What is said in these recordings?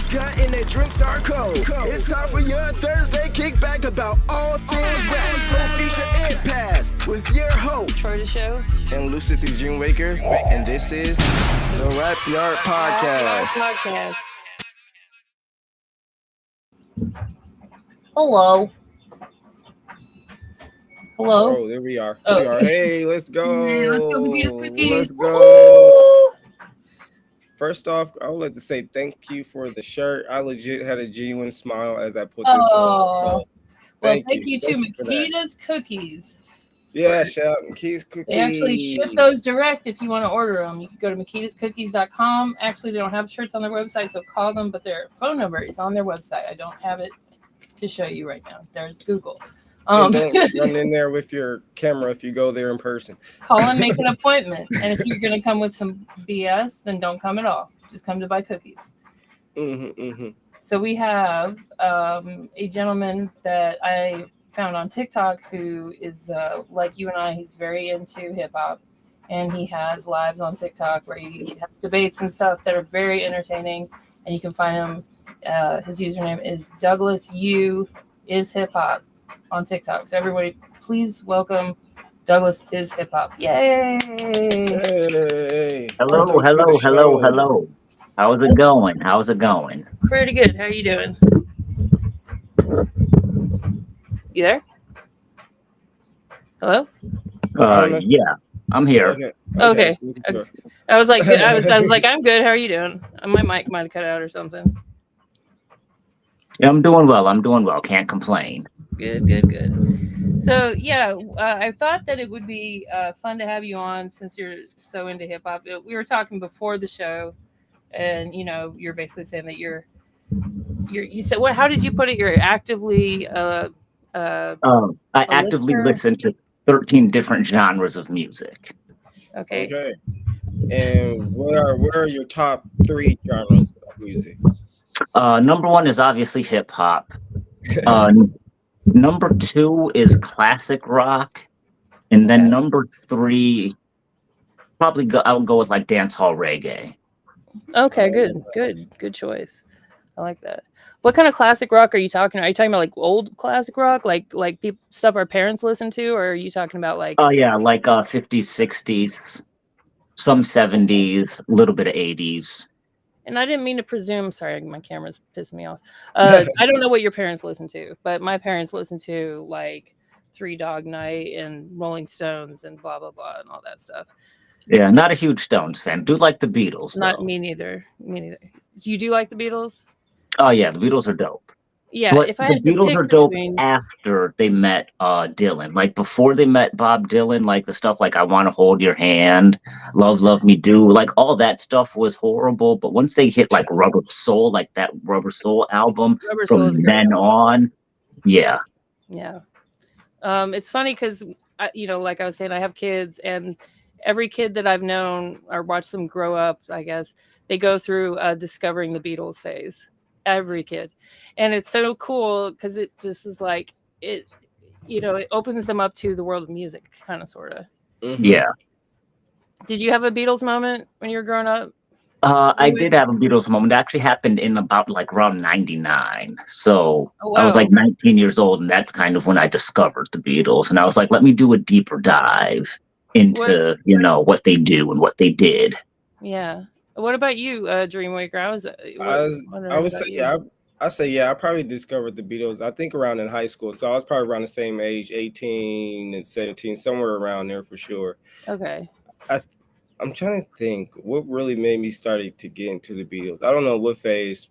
vodka and their drinks are cold. It's time for your Thursday kickback about all things rap. Feature and pass with your host, Troydashow and Lucid the Dreamwaker. And this is the RAPYARD Podcast. Hello. Oh, there we are. Oh. We are. Hey, let's go. Hey, let's go Peters Cookies. Let's go. Woo-hoo! First off, I would like to say thank you for the shirt. I legit had a genuine smile as I put this on. So, thank you to Makita's Cookies. Yeah, shout out Makita's Cookies. They actually ship those direct if you want to order them. You can go to makitascookies.com. Actually, they don't have shirts on their website, so call them, but their phone number is on their website. I don't have it to show you right now. There's Google. Don't run in there with your camera if you go there in person. Call and make an appointment. And if you're going to come with some BS, then don't come at all. Just come to buy cookies. So we have a gentleman that I found on TikTok who is like you and I. He's very into hip hop, and he has lives on TikTok where he has debates and stuff that are very entertaining. And you can find him. His username is Douglas U is Hip Hop on TikTok. So everybody, please welcome Douglas is Hip Hop. Yay! Hey. Hello. How's it going? Pretty good. How are you doing? You there? Hello? Yeah, I'm here. Okay. I was like, I'm good. How are you doing? My mic might have cut out or something. Yeah, I'm doing well. Can't complain. Good. So yeah, I thought that it would be fun to have you on since you're so into hip hop. We were talking before the show, and you're basically saying that you said what? How did you put it? You're actively. I actively listen to 13 different genres of music. Okay. And what are your top 3 genres of music? Number 1 is obviously hip hop. Number 2 is classic rock, and then number 3, I'll go with like dancehall reggae. Okay, good choice. I like that. What kind of classic rock are you talking? Are you talking about like old classic rock, like stuff our parents listen to, or are you talking about like? Oh yeah, like 50s, 60s, some 70s, a little bit of 80s. And I didn't mean to presume. Sorry, my camera's pissed me off. I don't know what your parents listen to, but my parents listen to like Three Dog Night and Rolling Stones and blah blah blah and all that stuff. Yeah, not a huge Stones fan. Do like the Beatles. Not though. me neither. You do like the Beatles? Oh yeah, the Beatles are dope. Yeah, but if I the had to Beatles pick are dope between... after they met Dylan. Like before they met Bob Dylan, like the stuff like I Want to Hold Your Hand, Love Me Do, like all that stuff was horrible. But once they hit like Rubber Soul, like that Rubber Soul album, from then on, yeah. It's funny because like I was saying, I have kids, and every kid that I've known or watched them grow up, I guess they go through discovering the Beatles phase. Every kid. And it's so cool because it just is like it opens them up to the world of music, kind of, sort of. Yeah. Did you have a Beatles moment when you were growing up? I did have a Beatles moment. It actually happened in about like around 99. So oh, wow. I was like 19 years old, and that's kind of when I discovered the Beatles. And I was like, let me do a deeper dive into what they do and what they did. Yeah. What about you, Dreamwaker? I probably discovered the Beatles, I think, around in high school. So I was probably around the same age, 18 and 17, somewhere around there for sure. Okay. I'm trying to think what really made me start to get into the Beatles. I don't know what phase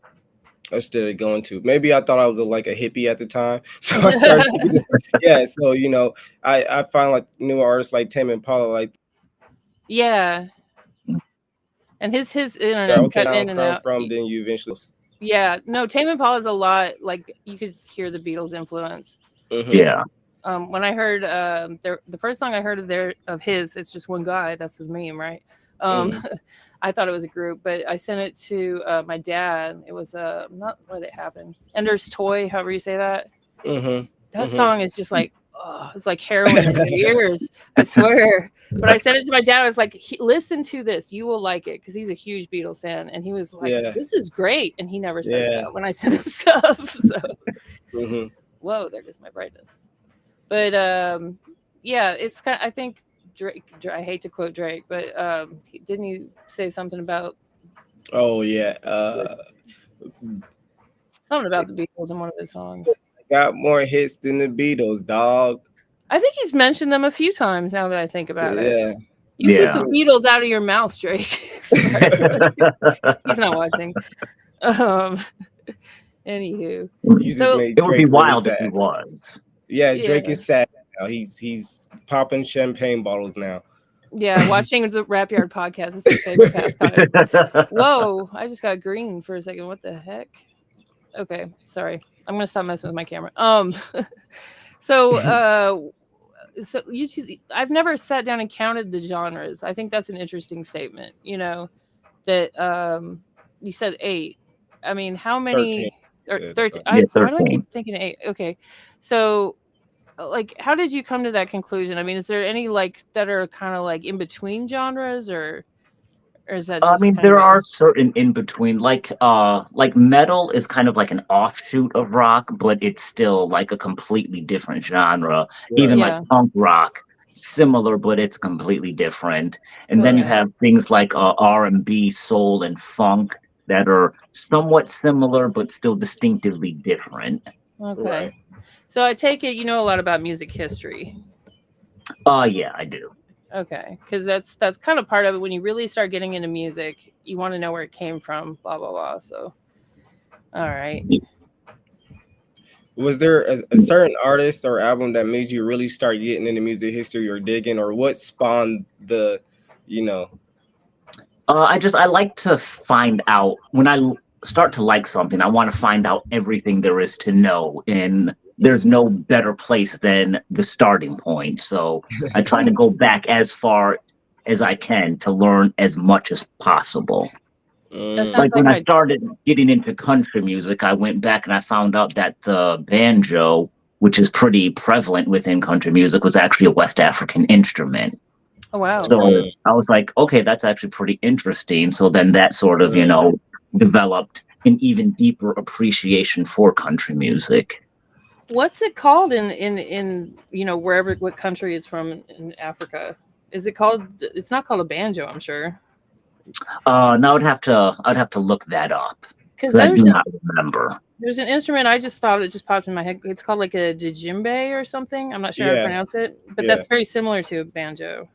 I started going to. Maybe I thought I was like a hippie at the time. So I started So, I find like new artists like Tame Impala, like. Yeah. And his internet's cutting in and out. From then you eventually. Yeah, no, Tame Impala is a lot. Like you could hear the Beatles influence. Yeah. When I heard the first song I heard of his, it's just one guy. That's his meme, right? I thought it was a group, but I sent it to my dad. It was not Let It Happen. Ender's Toy, however you say that. That song is just like, oh, it's like heroin in your ears. I swear. But I said it to my dad. I was like, listen to this. You will like it, because he's a huge Beatles fan. And he was like, this is great. And he never says that when I send him stuff. So, whoa, there goes my brightness. But yeah, it's kind of, I think Drake, I hate to quote Drake, but didn't he say something about? Oh yeah, something about the Beatles in one of his songs. Got more hits than the Beatles, dog. I think he's mentioned them a few times now that I think about it. Yeah. You keep the Beatles out of your mouth, Drake. He's not watching. Anywho, so it would be wild if he was. Yeah, Drake is sad now. He's popping champagne bottles now. Yeah, watching the Rapyard podcast is his favorite pastime. Whoa, I just got green for a second. What the heck? Okay, sorry. I'm gonna stop messing with my camera. So I've never sat down and counted the genres. I think that's an interesting statement. You know, that you said 8. I mean, how many? 13. 13. Why do I keep thinking 8? Okay, so like, how did you come to that conclusion? I mean, is there any like that are kind of like in between genres, or is that just there are certain in between, like metal is kind of like an offshoot of rock, but it's still like a completely different genre. Right. Even like punk rock, similar, but it's completely different. And then you have things like R&B, soul, and funk that are somewhat similar but still distinctively different. Okay. Right. So I take it you know a lot about music history. Yeah, I do. Okay, because that's kind of part of it. When you really start getting into music, you want to know where it came from, blah blah blah. So, all right. Was there a certain artist or album that made you really start getting into music history or digging, or what spawned the, you know? I like to find out when I start to like something. I want to find out everything there is to know, and there's no better place than the starting point. So I try to go back as far as I can to learn as much as possible. Like when I started getting into country music, I went back and I found out that the banjo, which is pretty prevalent within country music, was actually a West African instrument. Oh, wow. So I was like, okay, that's actually pretty interesting. So then that sort of, developed an even deeper appreciation for country music. What's it called in wherever, what country it's from in Africa? Is it called? It's not called a banjo, I'm sure. No, I'd have to look that up because I do not remember. There's an instrument. I just thought it just popped in my head. It's called like a djembe or something. I'm not sure how to pronounce it, but that's very similar to a banjo.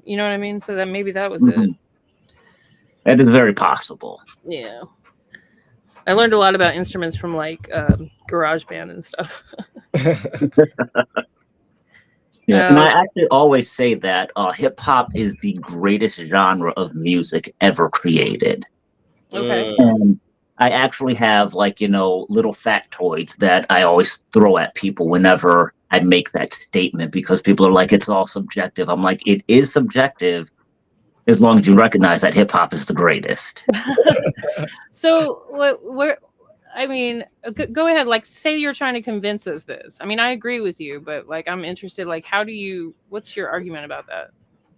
You know what I mean? So that maybe that was it. That is very possible. Yeah. I learned a lot about instruments from like GarageBand and stuff. And I actually always say that hip hop is the greatest genre of music ever created. Okay. And I actually have little factoids that I always throw at people whenever I make that statement, because people are like, it's all subjective. I'm like, it is subjective as long as you recognize that hip hop is the greatest. So go ahead. Like, say you're trying to convince us this. I mean, I agree with you, but like, I'm interested. Like, what's your argument about that?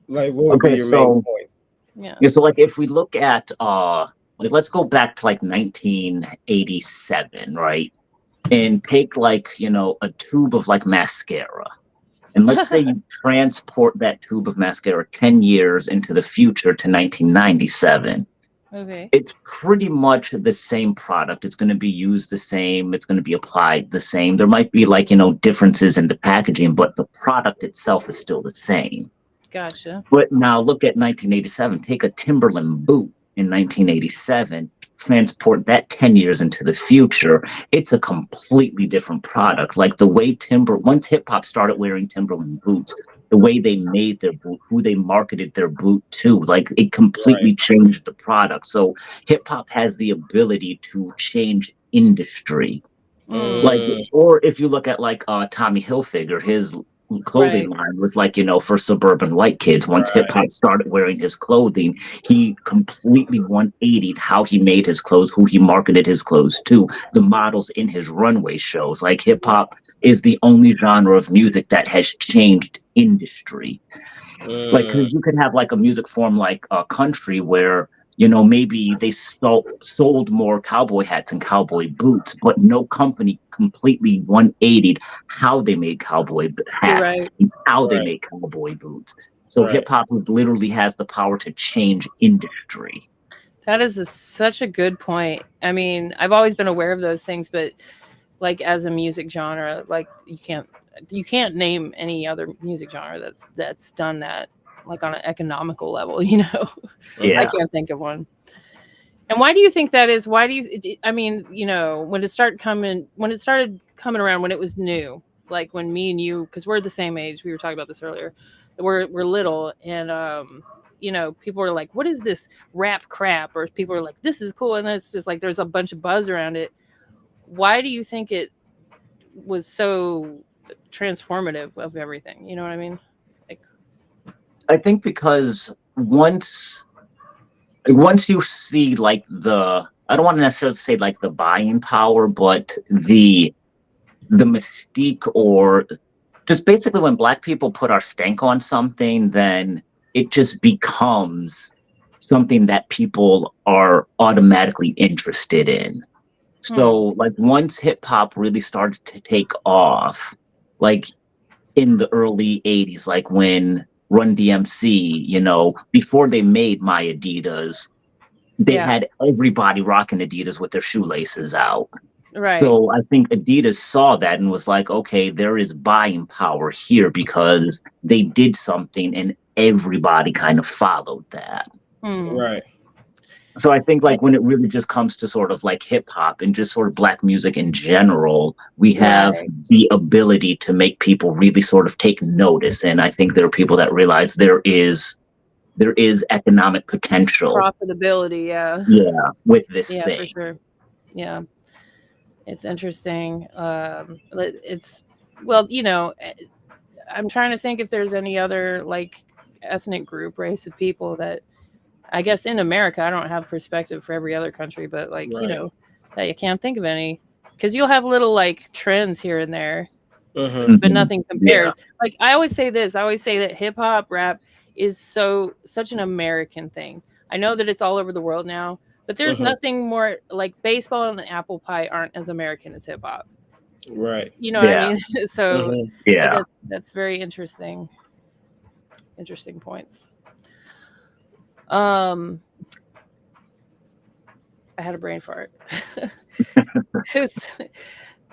Like, what would be your main point? Yeah. So like, if we look at, let's go back to like 1987, right? And take a tube of like mascara. And let's say you transport that tube of mascara 10 years into the future to 1997. Okay. It's pretty much the same product. It's going to be used the same. It's going to be applied the same. There might be differences in the packaging, but the product itself is still the same. Gotcha. But now look at 1987. Take a Timberland boot in 1987. Transport that 10 years into the future, it's a completely different product. Like the way once hip hop started wearing Timberland boots, the way they made their boot, who they marketed their boot to, like it completely changed the product. So hip hop has the ability to change industry. Or if you look at Tommy Hilfiger, his clothing line was like, for suburban white kids. Once hip hop started wearing his clothing, he completely 180'd how he made his clothes, who he marketed his clothes to, the models in his runway shows. Like hip hop is the only genre of music that has changed industry. Like, 'cause you could have like a music form like country where maybe they sold more cowboy hats and cowboy boots, but no company completely 180'd how they made cowboy hats and how they made cowboy boots. So hip hop literally has the power to change industry. That is such a good point. I mean, I've always been aware of those things, but like as a music genre, like you can't name any other music genre that's done that, like on an economical level, I can't think of one. And why do you think that is? Why do you, I mean, when it started coming around, when it was new, like when me and you, because we're the same age, we were talking about this earlier, we're little, and people are like, what is this rap crap? Or people are like, this is cool. And it's just like, there's a bunch of buzz around it. Why do you think it was so transformative of everything? You know what I mean? I think because once you see like I don't want to necessarily say like the buying power, but the mystique, or just basically when Black people put our stank on something, then it just becomes something that people are automatically interested in. So like once hip hop really started to take off, like in the early 80s, like when Run DMC, before they made My Adidas, they had everybody rocking Adidas with their shoelaces out. Right. So I think Adidas saw that and was like, okay, there is buying power here, because they did something and everybody kind of followed that. Right. So I think like when it really just comes to sort of like hip hop and just sort of Black music in general, we have the ability to make people really sort of take notice. And I think there are people that realize there is economic potential. Profitability, with this thing. Yeah, for sure. Yeah. It's interesting. I'm trying to think if there's any other like ethnic group, race of people that, I guess in America, I don't have perspective for every other country, but like, that you can't think of any, because you'll have little like trends here and there, but nothing compares. Like I always say that hip hop rap is such an American thing. I know that it's all over the world now, but there's nothing more like baseball and apple pie aren't as American as hip hop. Right. You know what I mean? So that's very interesting. Interesting points. I had a brain fart.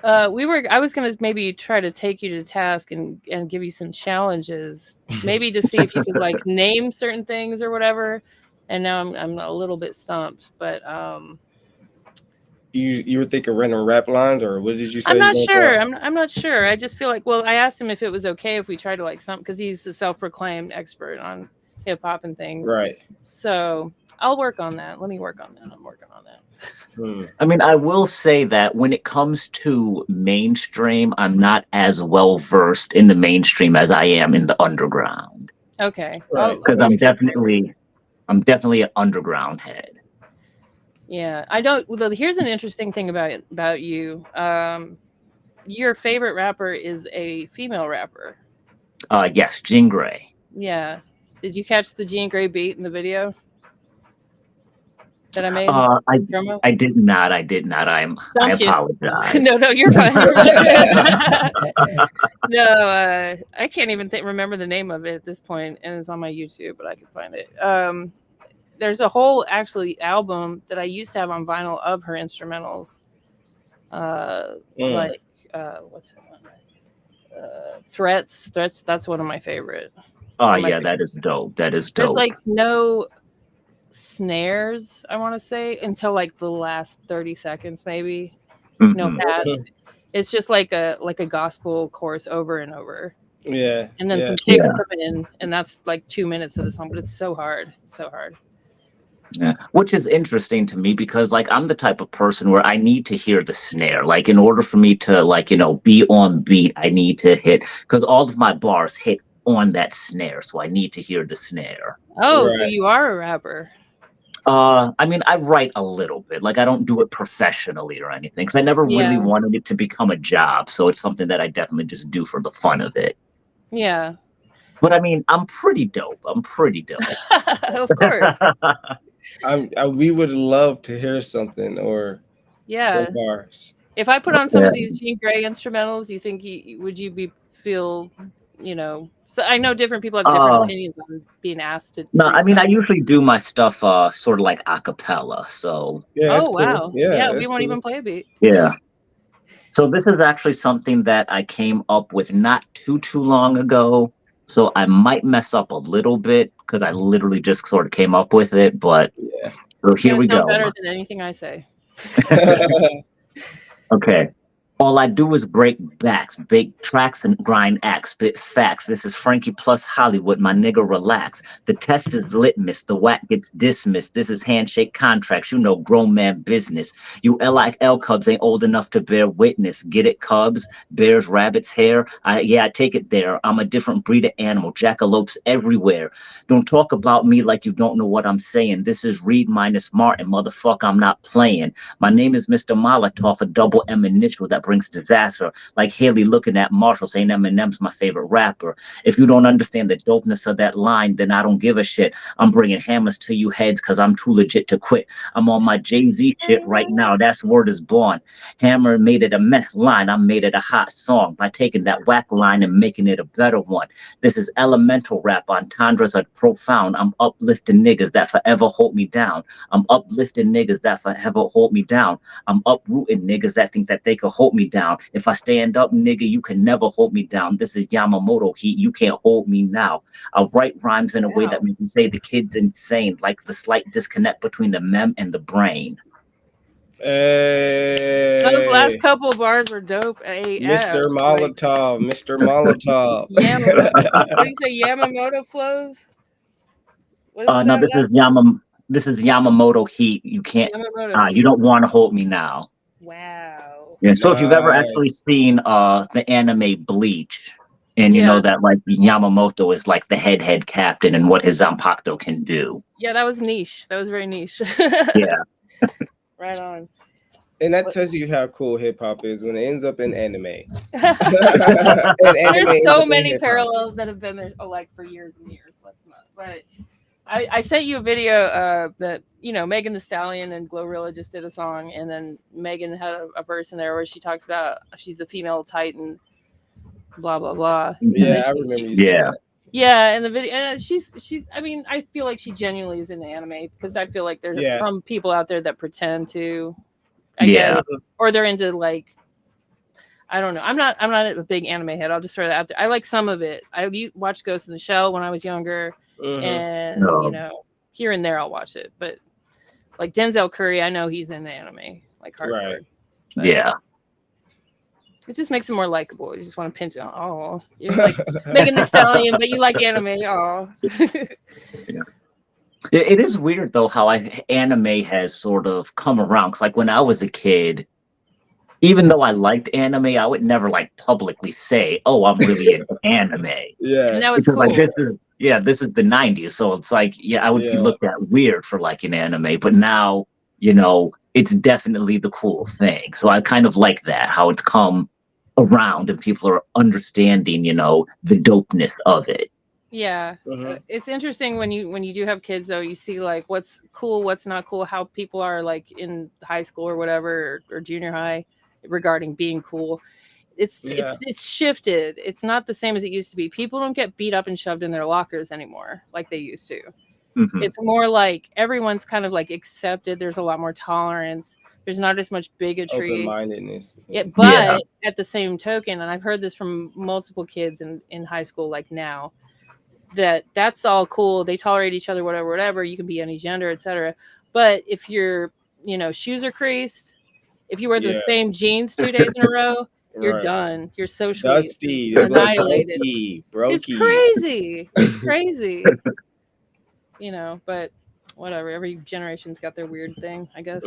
I was gonna maybe try to take you to task and give you some challenges, maybe to see if you could like name certain things or whatever. And now I'm a little bit stumped, but you were thinking random rap lines, or what did you say? I'm not sure. I'm not sure. I just feel like, well, I asked him if it was okay if we tried to like something, because he's a self-proclaimed expert on hip hop and things. Right. So I'll work on that. Let me work on that. I'm working on that. I mean, I will say that when it comes to mainstream, I'm not as well versed in the mainstream as I am in the underground. Okay. Because I'm definitely an underground head. Yeah, I don't. Well, here's an interesting thing about you. Your favorite rapper is a female rapper. Yes, Jean Grey. Yeah. Did you catch the Jean Grey beat in the video that I made? I did not. I apologize. No, you're fine. No, I can't even remember the name of it at this point, and it's on my YouTube, but I can find it. There's a whole album that I used to have on vinyl of her instrumentals. Like what's it one? Threats. That's one of my favorite. Oh yeah, that is dope. There's like no snares, I want to say, until like the last 30 seconds, maybe. No pads. It's just like a gospel chorus over and over. Yeah. And then some kicks come in, and that's like 2 minutes of the song, but it's so hard. It's so hard. Yeah, which is interesting to me because like I'm the type of person where I need to hear the snare. Like in order for me to like, be on beat, I need to hit because all of my bars hit on that snare. So I need to hear the snare. Oh, so Right. you are a rapper. I mean, I write a little bit. Like I don't do it professionally or anything because I never really Yeah. wanted it to become a job. So it's something that I definitely just do for the fun of it. Yeah. But I mean, I'm pretty dope. I'm pretty dope. Of course. We would love to hear something or Yeah. some bars. If I put on some Yeah. of these Jean Grey instrumentals, you think would you be feel, so I know different people have different Uh, opinions on being asked to no, I mean, I freestyle. usually do my stuff sort of like a cappella. So Yeah, that's Oh, cool. wow. Yeah, Yeah, we that's won't cool. even play a beat. yeah. So this is actually something that I came up with not too long ago. So I might mess up a little bit because I literally just sort of came up with it. But Yeah. so It's here gonna we sound go. better than anything I say. Okay. All I do is break backs, bake tracks, and grind acts, spit facts. This is Frankie plus Hollywood, my nigga, relax. The test is litmus, the whack gets dismissed. This is handshake contracts, grown man business. You LIL Cubs ain't old enough to bear witness. Get it, Cubs? Bears, rabbits, hair? I take it there. I'm a different breed of animal, jackalopes everywhere. Don't talk about me like you don't know what I'm saying. This is Reed minus Martin, motherfucker, I'm not playing. My name is Mr. Molotov, a double M initial that brings disaster. Like Haley looking at Marshall saying Eminem's my favorite rapper. If you don't understand the dopeness of that line, then I don't give a shit. I'm bringing hammers to you heads because I'm too legit to quit. I'm on my Jay-Z shit right now. That's word is born. Hammer made it a meth line. I made it a hot song by taking that whack line and making it a better one. This is elemental rap. Entendres are profound. I'm uplifting niggas that forever hold me down. I'm uplifting niggas that forever hold me down. I'm uprooting niggas that think that they could hold me down. If I stand up, nigga, you can never hold me down. This is Yamamoto heat. You can't hold me now. I'll write rhymes in a way that makes you say the kid's insane, like the slight disconnect between the mem and the brain. Hey, Those last couple of bars were dope. Mr. Molotov, Mr. Molotov. What do you say, Yamamoto flows? What is No, that? this is Yamamoto heat. You can't. Yamamoto You heat. don't want to hold me now. Wow. Yeah. So if you've ever Nice. actually seen the anime Bleach, and you Yeah. know that like Yamamoto is like the head captain and what his Zanpakuto can do. Yeah, that was niche. That was very niche. Yeah. Right on. And that tells you how cool hip hop is when it ends up in anime. There's so many parallels that have been there for years and years. Let's not. But I sent you a video that Megan Thee Stallion and Glorilla just did a song, and then Megan had a verse in there where she talks about she's the female titan, blah blah blah. Yeah, I remember you saying that. Yeah, in the video, and she's. I mean, I feel like she genuinely is into anime because I feel like there's some people out there that pretend to. I guess, or they're into I don't know. I'm not a big anime head. I'll just throw that out there. I like some of it. I watched Ghost in the Shell when I was younger, and here and there I'll watch it. But like Denzel Curry, I know he's into anime, like hardcore. Right. Yeah. It just makes him more likable. You just want to pinch it. Oh, you're like Megan Thee Stallion, but you like anime. Oh. Yeah. It is weird though how anime has sort of come around. Cause like when I was a kid, even though I liked anime, I would never like publicly say, "Oh, I'm really into anime." Yeah, and now it's because, cool. like, this is the '90s, so it's like, I would be looked at weird for liking anime. But now, it's definitely the cool thing. So I kind of like that how it's come around and people are understanding, the dopeness of it. Yeah, it's interesting when you do have kids though. You see like what's cool, what's not cool, how people are like in high school or whatever or junior high regarding being cool. It's shifted. It's not the same as it used to be. People don't get beat up and shoved in their lockers anymore like they used to. Mm-hmm. It's more like everyone's kind of like accepted. There's a lot more tolerance. There's not as much bigotry, open-mindedness. But at the same token, and I've heard this from multiple kids in high school, like now. That's all cool. They tolerate each other, whatever. You can be any gender, etc. But if your shoes are creased, if you wear the same jeans 2 days in a row, you're done. You're socially annihilated. Brokey. It's crazy. It's crazy. But whatever. Every generation's got their weird thing, I guess.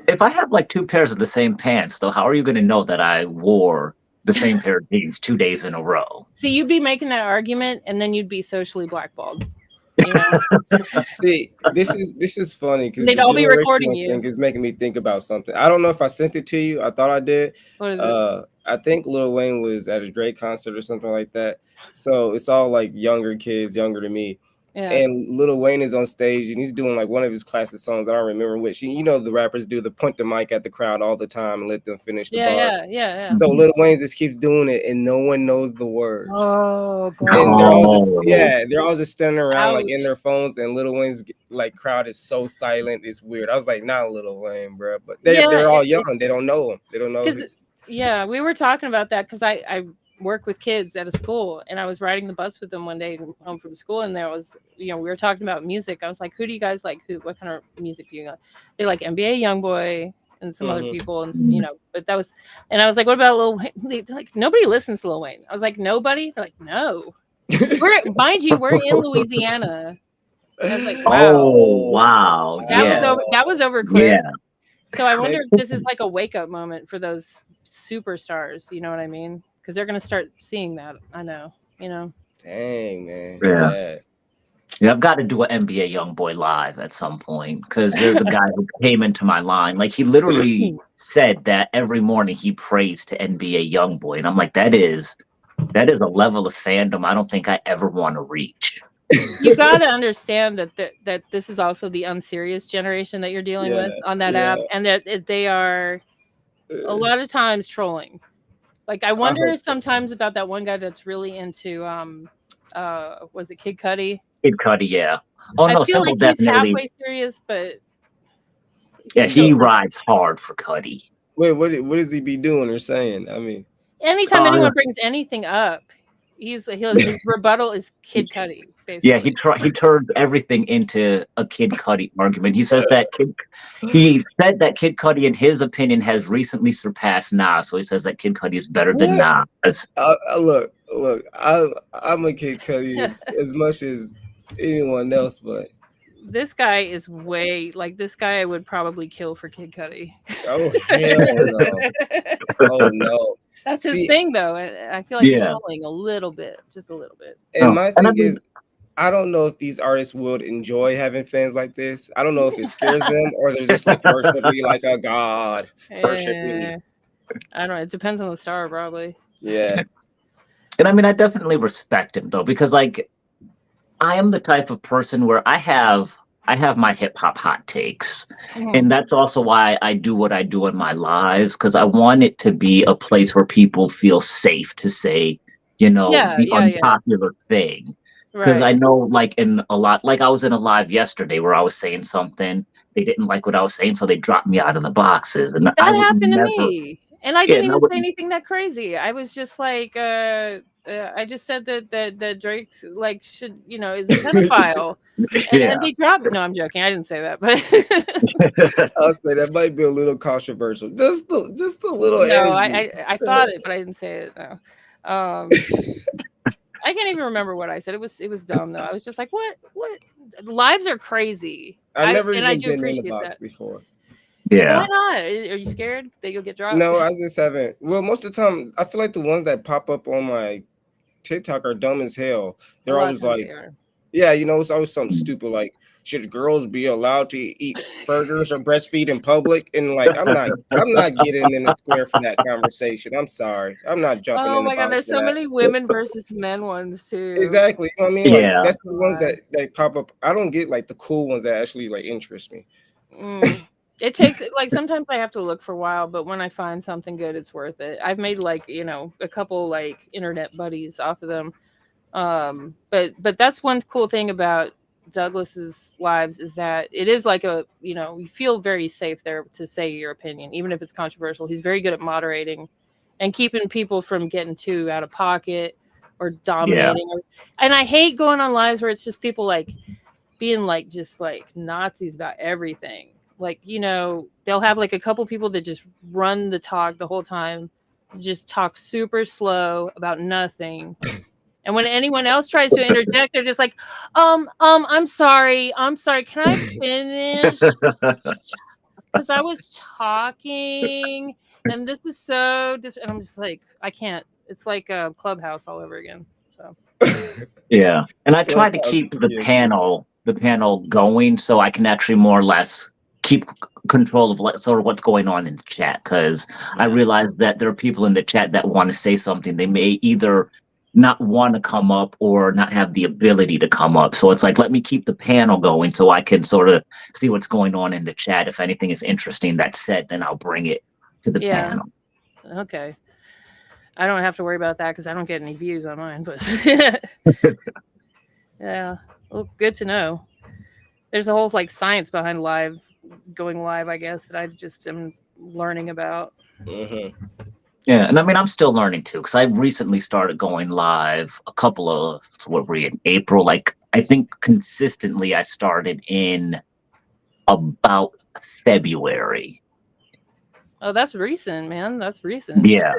If I have like two pairs of the same pants, though, how are you going to know that I wore the same pair of jeans 2 days in a row? See, you'd be making that argument, and then you'd be socially blackballed. You know? See, this is funny because They'd the all be recording generational you. thing is making me think about something. I don't know if I sent it to you. I thought I did. What is it? I think Lil Wayne was at a Drake concert or something like that. So it's all like younger kids, younger than me. Yeah. And Lil Wayne is on stage and he's doing like one of his classic songs. I don't remember which. You know, the rappers do the point the mic at the crowd all the time and let them finish the bar. Yeah. So Lil Wayne just keeps doing it and no one knows the words. Oh, God. And they're all just standing around like in Ouch. their phones, and Lil Wayne's like crowd is so silent. It's weird. I was like, not Lil Wayne, bro. But they're all young. They don't know him. They don't know his. Yeah, we were talking about that because I work with kids at a school, and I was riding the bus with them one day home from school, and there was, we were talking about music. I was like, who do you guys like? What kind of music do you like? They like NBA Youngboy and some other people, and but that was, and I was like, what about Lil Wayne? They're like, nobody listens to Lil Wayne. I was like, nobody? They're like, no. Mind you, we're in Louisiana. And I was like, wow. Oh, wow. That was over quick. Yeah. So I wonder if this is like a wake-up moment for those superstars, you know what I mean? Because they're going to start seeing that. I know, Dang, man. Yeah, I've got to do an NBA Youngboy live at some point because there's a guy who came into my line. Like, he literally said that every morning he prays to NBA Youngboy. And I'm like, that is a level of fandom I don't think I ever want to reach. You got to understand that this is also the unserious generation that you're dealing with on that app, and that they are a lot of times trolling. Like, I wonder sometimes about that one guy that's really into was it Kid Cudi? Kid Cudi, yeah. Oh no, I feel like he's halfway serious, but he rides hard for Cudi. Wait, what does he be doing or saying? I mean, anytime anyone brings anything up, his rebuttal is Kid Cudi. Basically. Yeah, he turned everything into a Kid Cudi argument. He says that Kid Cudi, in his opinion, has recently surpassed Nas. So he says that Kid Cudi is better than Nas. Look, I'm a Kid Cudi as much as anyone else, but this guy is this guy would probably kill for Kid Cudi. Oh hell no! Oh no! That's his thing, though. I feel like he's trolling a little bit, just a little bit. And my thing is, I don't know if these artists would enjoy having fans like this. I don't know if it scares them or they're just like worship me like a god. Worship me. I don't know. It depends on the star, probably. Yeah. And I mean, I definitely respect him though, because like I am the type of person where I have my hip hop hot takes. And that's also why I do what I do in my lives, because I want it to be a place where people feel safe to say, the unpopular thing. Because I know, like, I was in a live yesterday where I was saying something, they didn't like what I was saying, so they dropped me out of the boxes. And that happened to me. And I didn't even say anything that crazy. I was just like, I just said that Drake's like should, is a pedophile. And they dropped. No, I'm joking. I didn't say that, but I'll say that might be a little controversial. Just a little. No, I thought it, but I didn't say it. No. I can't even remember what I said. It was dumb though. I was just like, what? Lives are crazy. I've never even been in the box before. Yeah. Why not? Are you scared that you'll get dropped? No, I just haven't. Well, most of the time, I feel like the ones that pop up on my TikTok are dumb as hell. They're always like, it's always something stupid like, should girls be allowed to eat burgers or breastfeed in public? And like, I'm not getting in the square for that conversation. I'm sorry. I'm not jumping in the box. Oh my God, there's so many women versus men ones too. Exactly. You know what I mean? Like, that's the ones that pop up. I don't get like the cool ones that actually like interest me. It takes like sometimes I have to look for a while, but when I find something good, it's worth it. I've made like, a couple like internet buddies off of them. But that's one cool thing about Douglas's lives is that it is like you feel very safe there to say your opinion, even if it's controversial. He's very good at moderating and keeping people from getting too out of pocket or dominating. And I hate going on lives where it's just people like being like just like Nazis about everything. Like, they'll have like a couple people that just run the talk the whole time, just talk super slow about nothing. And when anyone else tries to interject, they're just like, I'm sorry. Can I finish? Because I was talking, and this is so. And I'm just like, I can't. It's like a Clubhouse all over again. So. Yeah, and I try to Clubhouse, keep the yes. panel going so I can actually more or less keep control of sort of what's going on in the chat, because I realize that there are people in the chat that want to say something. They may either not want to come up or not have the ability to come up. So it's like, let me keep the panel going so I can sort of see what's going on in the chat. If anything is interesting that's said, then I'll bring it to the panel. Okay. I don't have to worry about that because I don't get any views on mine, but yeah, well, good to know. There's a whole like science behind going live, I guess, that I just am learning about. Mm-hmm. Yeah, and I mean, I'm still learning too, because I recently started going live what were we in April? Like, I think consistently I started in about February. Oh, that's recent, man. That's recent. Yeah.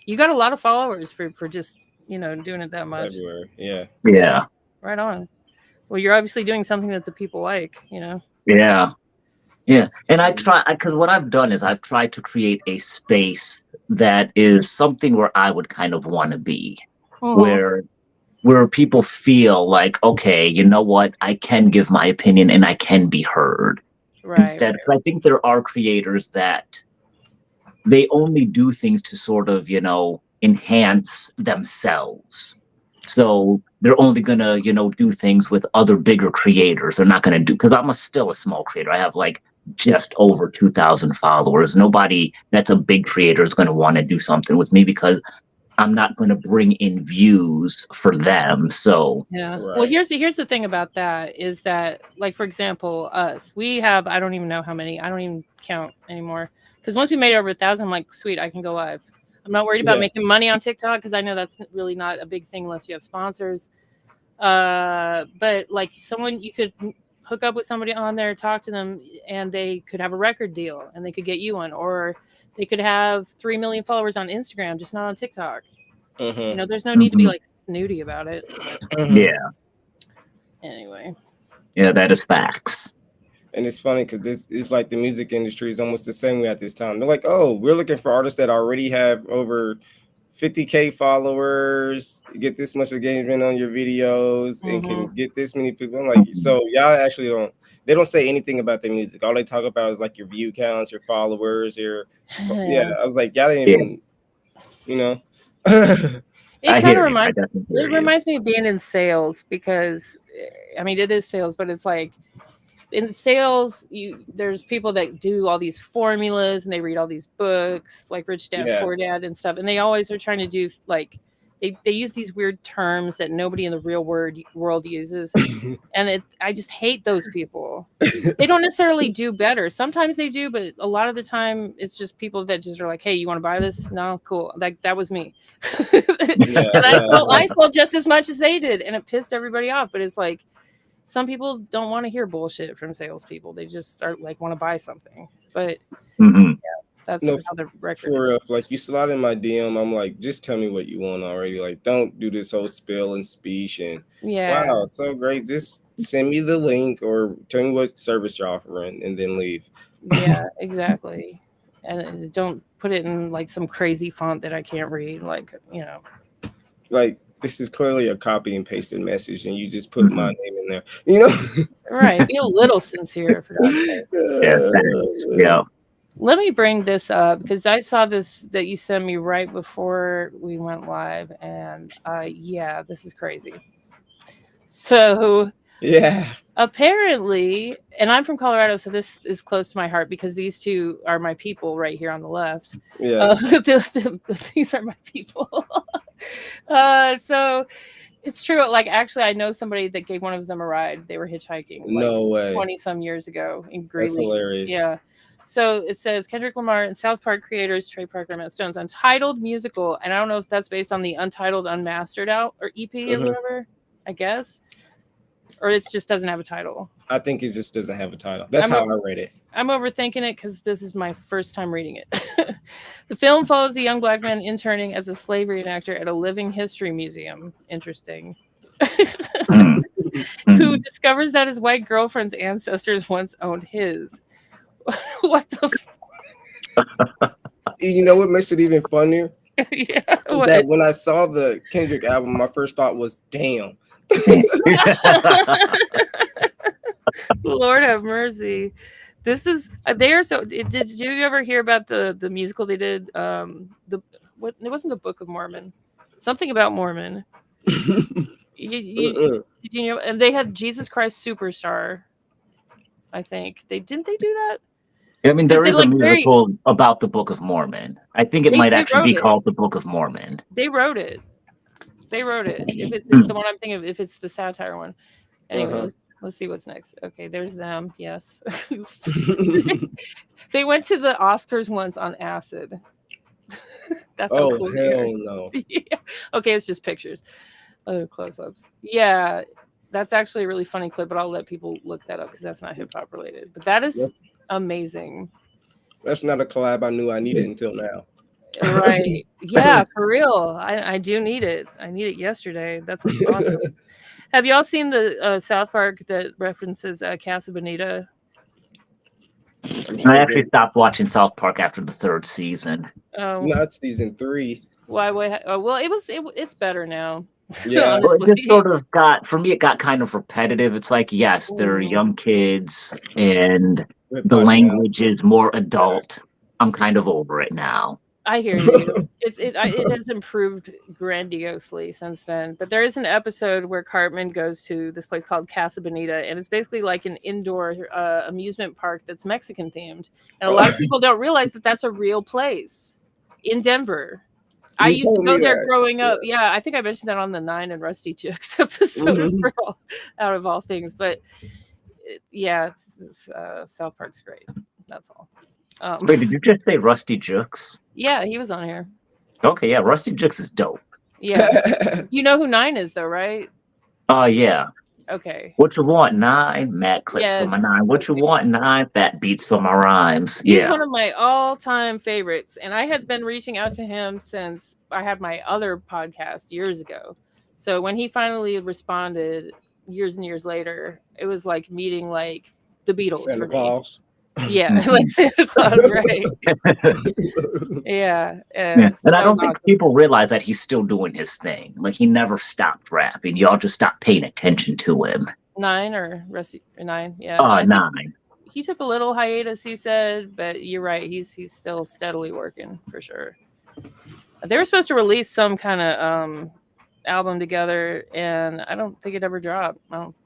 You got a lot of followers for just, doing it that much. February. Yeah. Yeah. Right on. Well, you're obviously doing something that the people like, Yeah. Yeah. And because what I've done is I've tried to create a space that is something where I would kind of want to be, where people feel like, okay, you know what, I can give my opinion and I can be heard. Right. Instead, I think there are creators that they only do things to sort of, enhance themselves. So they're only gonna, do things with other bigger creators. They're not gonna do, because I'm still a small creator. I have like just over 2,000 followers. Nobody that's a big creator is gonna want to do something with me because I'm not going to bring in views for them. So yeah. Right. Well, here's the thing about that is that, like, for example, we have, I don't even know how many. I don't even count anymore, because once we made over 1,000, I'm like, sweet, I can go live. I'm not worried about making money on TikTok because I know that's really not a big thing unless you have sponsors. But like someone, you could hook up with somebody on there, talk to them, and they could have a record deal and they could get you one, or they could have 3 million followers on Instagram, just not on TikTok. Mm-hmm. There's no need to be like snooty about it. yeah. Anyway. Yeah, that is facts. And it's funny because this is like the music industry is almost the same way at this time. They're like, oh, we're looking for artists that already have over 50K followers, get this much engagement on your videos, and can get this many people. I'm like, so y'all actually they don't say anything about their music. All they talk about is like your view counts, your followers, I was like, y'all didn't even, It kind of reminds me of being in sales, because I mean, it is sales, but it's like in sales, there's people that do all these formulas and they read all these books like Rich Dad Poor Dad and stuff, and they always are trying to do like they use these weird terms that nobody in the real world uses, and I just hate those people. They don't necessarily do better. Sometimes they do, but a lot of the time it's just people that just are like, hey, you want to buy this? No, cool. Like that was me. And I sold just as much as they did, and it pissed everybody off. But it's like, some people don't want to hear bullshit from salespeople. They just start like want to buy something. But that's how the record. For real, like you slide in my DM, I'm like, just tell me what you want already. Like, don't do this whole spill and speech and wow, so great. Just send me the link or tell me what service you're offering and then leave. Yeah, exactly. And don't put it in like some crazy font that I can't read. Like, like this is clearly a copy and pasted message, and you just put my name in there. Right? Be a little sincere, for God's sake. Yeah. Let me bring this up because I saw this that you sent me right before we went live, and this is crazy. So apparently, and I'm from Colorado, so this is close to my heart because these two are my people right here on the left. These are my people. So it's true. Like, actually, I know somebody that gave one of them a ride. They were hitchhiking. No way. 20-some years ago in Greeley. That's hilarious. Yeah. So it says Kendrick Lamar and South Park creators Trey Parker and Matt Stone's Untitled musical. And I don't know if that's based on the Untitled Unmastered out or EP or whatever, I guess. or it just doesn't have a title. I think it just doesn't have a title. That's how I read it. I'm overthinking it because this is my first time reading it. The film follows a young black man interning as a slave reenactor at a living history museum. Interesting. Who discovers that his white girlfriend's ancestors once owned his. What the? You know what makes it even funnier? Yeah. That when I saw the Kendrick album, my first thought was, "Damn." Lord have mercy. This is they are so. Did you ever hear about the musical they did? It wasn't the Book of Mormon. Something about Mormon. Did you know? And they had Jesus Christ Superstar. I think they do that. I mean, there is a musical about the Book of Mormon. I think it might actually be called the Book of Mormon. They wrote it. If it's the one I'm thinking of, if it's the satire one. Anyway, let's see what's next. Okay, there's them. Yes. They went to the Oscars once on acid. That's how cool hell no. Yeah. Okay, it's just pictures. Close-ups. Yeah, that's actually a really funny clip, but I'll let people look that up because that's not hip-hop related. But that is amazing. That's not a collab I knew I needed until now. Right. Yeah, for real. I do need it. I need it yesterday. That's awesome. Have y'all seen the South Park that references Casa Bonita? I actually stopped watching South Park after the 3rd season. Oh, not season 3. Why? Well, it's better now. Yeah, well, it just sort of for me, it got kind of repetitive. It's like, yes, they're young kids and the language is more adult. I'm kind of over it now. I hear you. It has improved grandiosely since then. But there is an episode where Cartman goes to this place called Casa Bonita, and it's basically like an indoor amusement park that's Mexican themed. And a lot of people don't realize that that's a real place in Denver. I used to go there growing up. Yeah, I think I mentioned that on the 9 and Rusty Chicks episode, out of all things. But South Park's great. That's all. Wait, did you just say Rusty Jukes? Yeah, he was on here. Okay, yeah, Rusty Jukes is dope. Yeah. You know who 9 is, though, right? Yeah. Okay. What you want, 9? Matt clips for my 9. What you want, 9? Fat beats for my rhymes. He's one of my all-time favorites, and I had been reaching out to him since I had my other podcast years ago. So when he finally responded years and years later, it was like meeting like the Beatles. Santa Claus. Yeah, like Santa Claus, right? Yeah. And I don't think people realize that he's still doing his thing. Like, he never stopped rapping. Y'all just stopped paying attention to him. 9 or Rusty 9? Yeah. 9. He took a little hiatus, he said, but you're right. He's still steadily working for sure. They were supposed to release some kind of album together, and I don't think it ever dropped.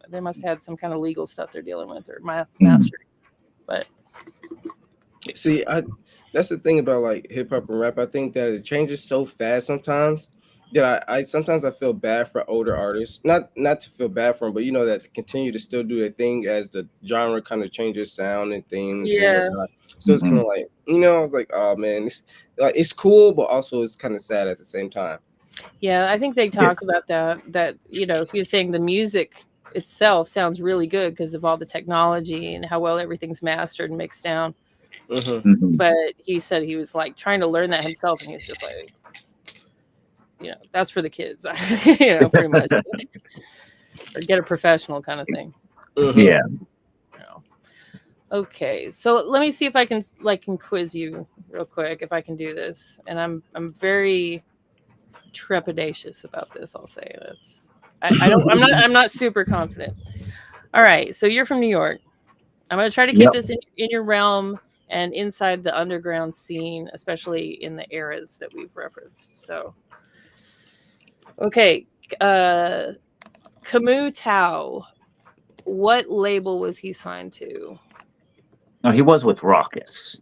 They must have had some kind of legal stuff they're dealing with or mastering. But see, that's the thing about like hip hop and rap. I think that it changes so fast sometimes that I sometimes I feel bad for older artists. Not to feel bad for them, but that continue to still do their thing as the genre kind of changes sound and themes. Yeah. So it's kind of like, I was like, oh man, it's cool, but also it's kind of sad at the same time. Yeah, I think they talked about that he was saying the music itself sounds really good because of all the technology and how well everything's mastered and mixed down. But he said he was like trying to learn that himself, and he's just like, that's for the kids, pretty much, or get a professional kind of thing. Yeah. Okay, so let me see if I can quiz you real quick if I can do this, and I'm very trepidatious about this. I'll say this. I'm not super confident. All right, so you're from New York. I'm going to try to keep this in your realm and inside the underground scene, especially in the eras that we've referenced. So, okay, Camus Tao, what label was he signed to? No, he was with Raucous.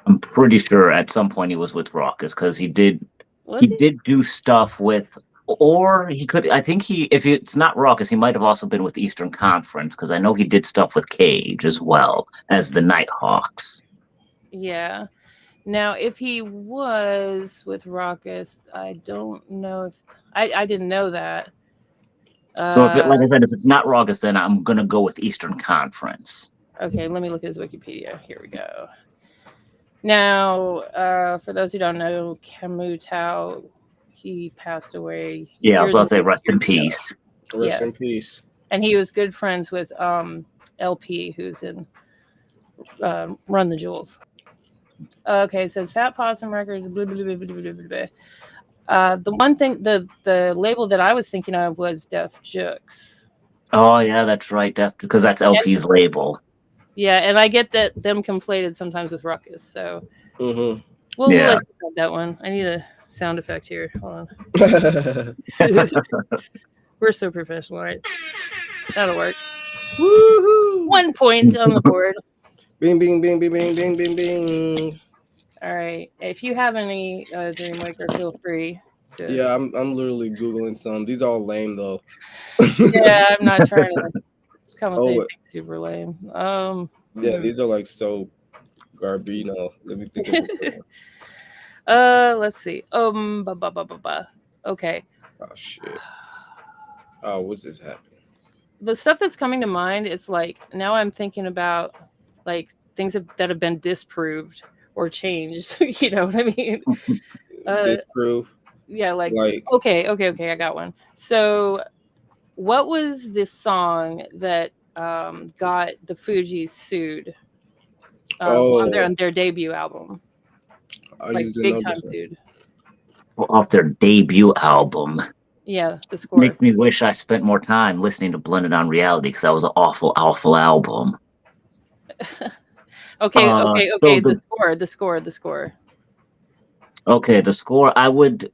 I'm pretty sure at some point he was with Raucous because he did do stuff with. Or he could, I think if it's not Raucous, he might have also been with Eastern Conference, because I know he did stuff with Cage as well as the Nighthawks. Yeah. Now, if he was with Raucous, I don't know if, I didn't know that. So if like I said, if it's not Raucous, then I'm gonna go with Eastern Conference. Okay, let me look at his Wikipedia. Here we go. Now, for those who don't know, Camus Tao, he passed away. Yeah, so I'll say rest in peace. Rest in peace. And he was good friends with LP, who's in Run the Jewels. Okay, it says Fat Possum Records. Blah, blah, blah, blah, blah, blah, blah. The one thing, the label that I was thinking of was Def Jux. Oh yeah, that's right, Def, because that's LP's label. Yeah, and I get that them conflated sometimes with Ruckus. So we'll let you have that one. I need a sound effect here. Hold on. We're so professional, right? That'll work. Woohoo! 1 point on the board. Bing, bing, bing, bing, bing, bing, bing, bing. All right. If you have any Dreamwaker, feel free to. Yeah, I'm literally Googling some. These are all lame, though. Yeah, I'm not trying to come with anything super lame. Yeah, these are like so garbage. Let me think of it. Let's see. Okay. Oh, shit. Oh, what's this happening? The stuff that's coming to mind is like, now I'm thinking about like things that have been disproved or changed. You know what I mean? Disprove? Yeah, like okay, I got one. So what was this song that got the Fugees sued on their debut album? Like big time sued. Off their debut album. Yeah, the score. Make me wish I spent more time listening to Blended on Reality, because that was an awful album. Okay. So the score. Okay, the score. I would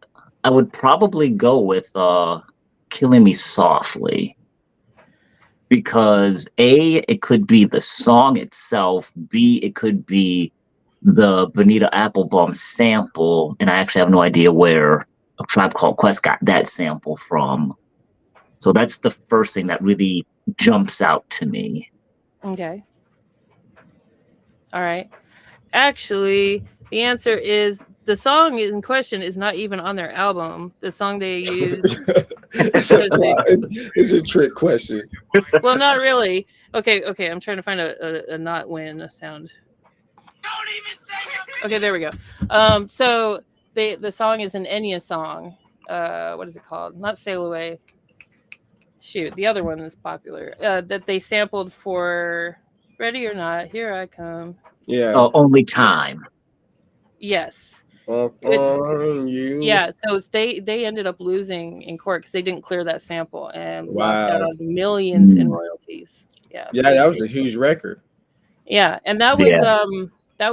probably go with "Killing Me Softly," because A, it could be the song itself. B, it could be the Bonita Applebum sample, and I actually have no idea where A Tribe Called Quest got that sample from. So that's the first thing that really jumps out to me. Okay. All right. Actually, the answer is the song in question is not even on their album. The song they used. It's a trick question. Well, not really. Okay. I'm trying to find a not win a sound. Don't even say it. Okay, there we go. So the song is an Enya song. What is it called? Not Sail Away. Shoot, the other one that's popular. That they sampled for Ready or Not, Here I Come. Yeah. Only Time. Yes. You. Yeah, so they ended up losing in court because they didn't clear that sample and lost out on millions in royalties. Yeah. Yeah, that was a huge record. Yeah, and that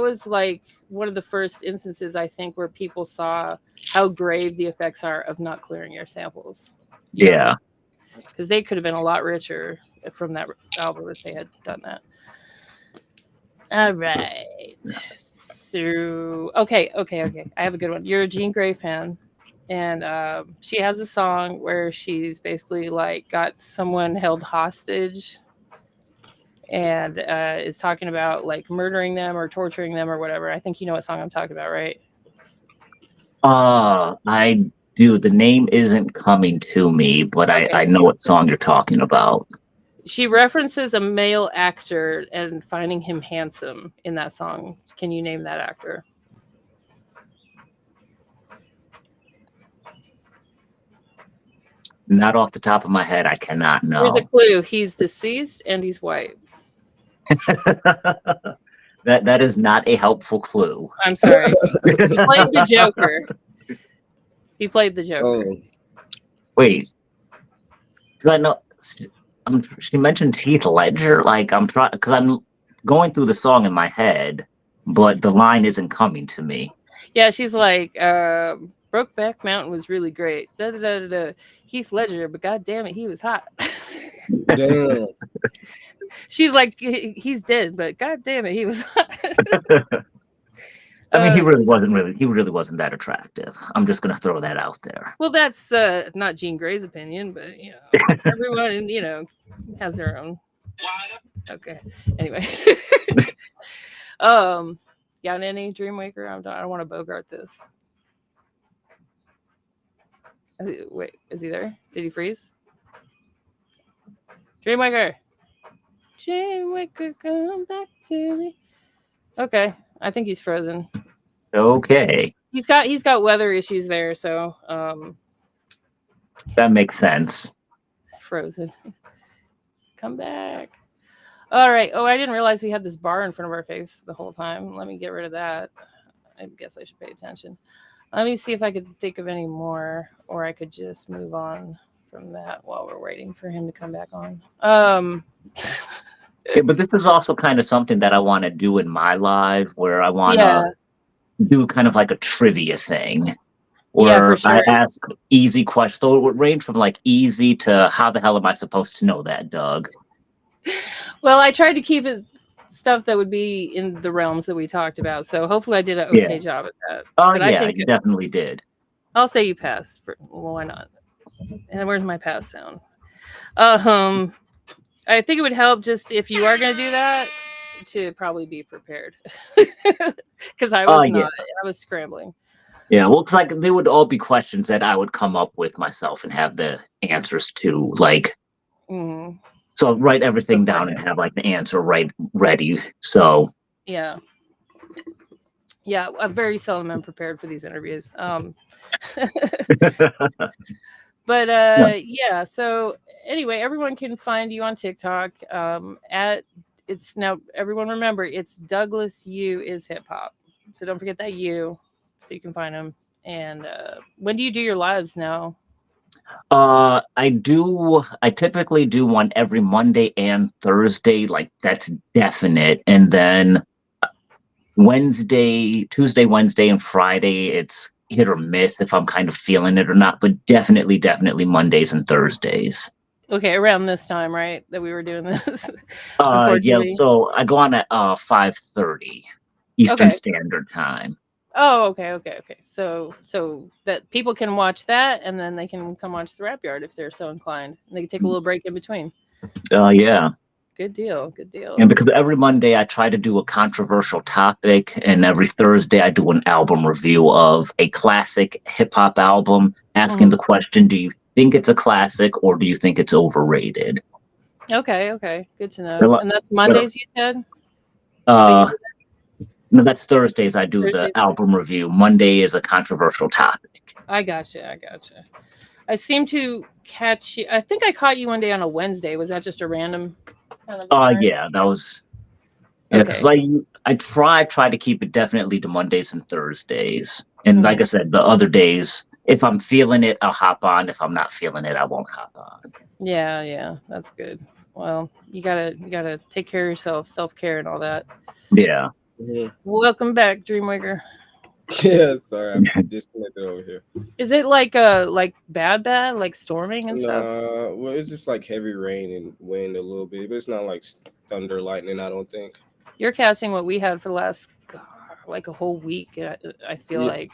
was like one of the first instances, I think, where people saw how grave the effects are of not clearing your samples. Yeah. Because they could have been a lot richer from that album if they had done that. All right. So, okay. I have a good one. You're a Jean Grey fan. And she has a song where she's basically like got someone held hostage and is talking about like murdering them or torturing them or whatever. I think you know what song I'm talking about, right? I do. The name isn't coming to me, but okay. I know what song you're talking about. She references a male actor and finding him handsome in that song. Can you name that actor? Not off the top of my head. I cannot know. Here's a clue. He's deceased and he's white. That is not a helpful clue. I'm sorry. He played the Joker. He played the Joker. Oh. Wait. I know she mentioned Heath Ledger. Like I'm trying because I'm going through the song in my head, but the line isn't coming to me. Yeah, she's like, Brokeback Mountain was really great. Da, da, da, da, da. Heath Ledger, but god damn it, he was hot. Damn. She's like, he's dead, but god damn it, he was hot. I mean, he really wasn't that attractive. I'm just gonna throw that out there. Well, that's not Jean Grey's opinion, but everyone, has their own. Okay. Anyway. Got any Dreamwaker? I don't want to bogart this. Wait, is he there? Did he freeze? Dreamwaker. Dreamwaker, come back to me. Okay, I think he's frozen. Okay. He's got weather issues there, so That makes sense. frozen. Come back. All right. Oh, I didn't realize we had this bar in front of our face the whole time. Let me get rid of that. I guess I should pay attention. Let me see if I could think of any more, or I could just move on from that while we're waiting for him to come back on. Yeah, but this is also kind of something that I want to do in my live, where I want to do kind of like a trivia thing, where for sure. I ask easy questions. So it would range from like easy to how the hell am I supposed to know that, Doug? Well, I tried to keep it stuff that would be in the realms that we talked about. So hopefully I did an okay job at that. Oh, but yeah, I think you definitely did. I'll say you passed. Well, why not? And where's my pass sound? I think it would help just if you are going to do that to probably be prepared. Because I was not. I was scrambling. Yeah, well, it's like they would all be questions that I would come up with myself and have the answers to. Like, so I'll write everything down and have like the answer ready. So yeah, I'm very seldom am prepared for these interviews. But yeah. So anyway, everyone can find you on TikTok. It's now everyone remember it's Douglas U is hip hop. So don't forget that U, so you can find him. And when do you do your lives now? I typically do one every Monday and Thursday. Like that's definite. And then Tuesday, Wednesday, and Friday, it's hit or miss if I'm kind of feeling it or not, but definitely Mondays and Thursdays. Okay, around this time, right? That we were doing this. Yeah, so I go on at 5:30 Eastern Standard Time. Oh, okay. So that people can watch that, and then they can come watch the Rap Yard if they're so inclined. And they can take a little break in between. Yeah. Good deal. And because every Monday I try to do a controversial topic, and every Thursday I do an album review of a classic hip hop album, asking the question, do you think it's a classic or do you think it's overrated? Okay. Good to know. And that's Mondays, you said? No, that's Thursdays. I do the album review. Monday is a controversial topic. I gotcha. I seem to catch you. I think I caught you one day on a Wednesday. Was that just a random kind of yeah, that was. Yeah, because I try to keep it definitely to Mondays and Thursdays. And like I said, the other days, if I'm feeling it, I'll hop on. If I'm not feeling it, I won't hop on. Yeah, that's good. Well, you gotta take care of yourself, self-care and all that. Yeah. Welcome back, Dreamwaker. Yeah, sorry, I'm disconnected over here. Is it like bad, like storming and stuff? Well, it's just like heavy rain and wind a little bit, but it's not like thunder, lightning. I don't think. You're catching what we had for the last like a whole week. I feel like.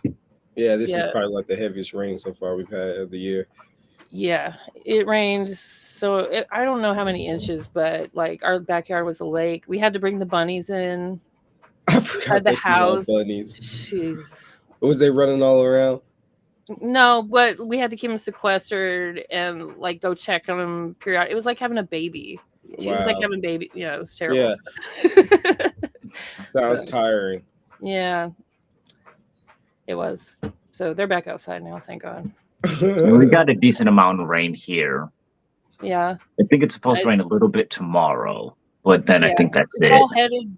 Yeah, this is probably like the heaviest rain so far we've had of the year. Yeah, it rained. So I don't know how many inches, but like our backyard was a lake. We had to bring the bunnies in. I forgot the house. Bunnies. Jeez. Was they running all around? No, but we had to keep them sequestered and like go check on them periodically. It was like having a baby. It was like having a baby. Yeah, it was terrible. Yeah. Sounds tiring. Yeah. It was. So they're back outside now, thank God. We got a decent amount of rain here. Yeah. I think it's supposed to rain a little bit tomorrow. But then I think that's it.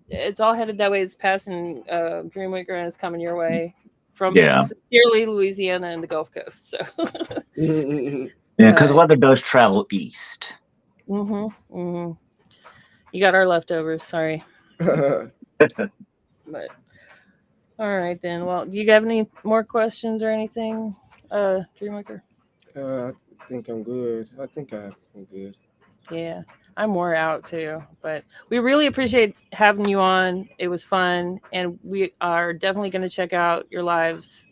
It's all headed that way. It's passing Dreamwaker and it's coming your way from sincerely Louisiana and the Gulf Coast. So yeah, because the weather does travel east. You got our leftovers. Sorry. But all right then. Well, do you have any more questions or anything, Dreamwaker? I think I'm good. I'm good. Yeah. I'm wore out too, but we really appreciate having you on. It was fun, and we are definitely going to check out your lives.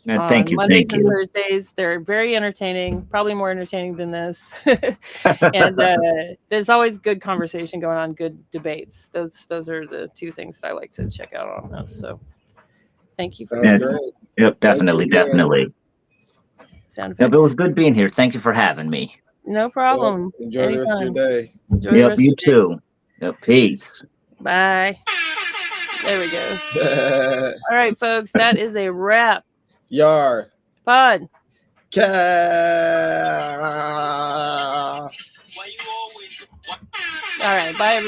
Thank you. Mondays and Thursdays. They're very entertaining, probably more entertaining than this. And there's always good conversation going on, good debates. Those are the two things that I like to check out on those. So thank you for that. Yep, definitely. Sound yep, it was good being here. Thank you for having me. No problem. Enjoy the rest of your Anytime. day. Enjoy the Yep, rest you of your day. too. Yep, peace. Bye. There we go. All right, folks, that is a wrap. Yar. Pod. Cat. All right, bye, everybody.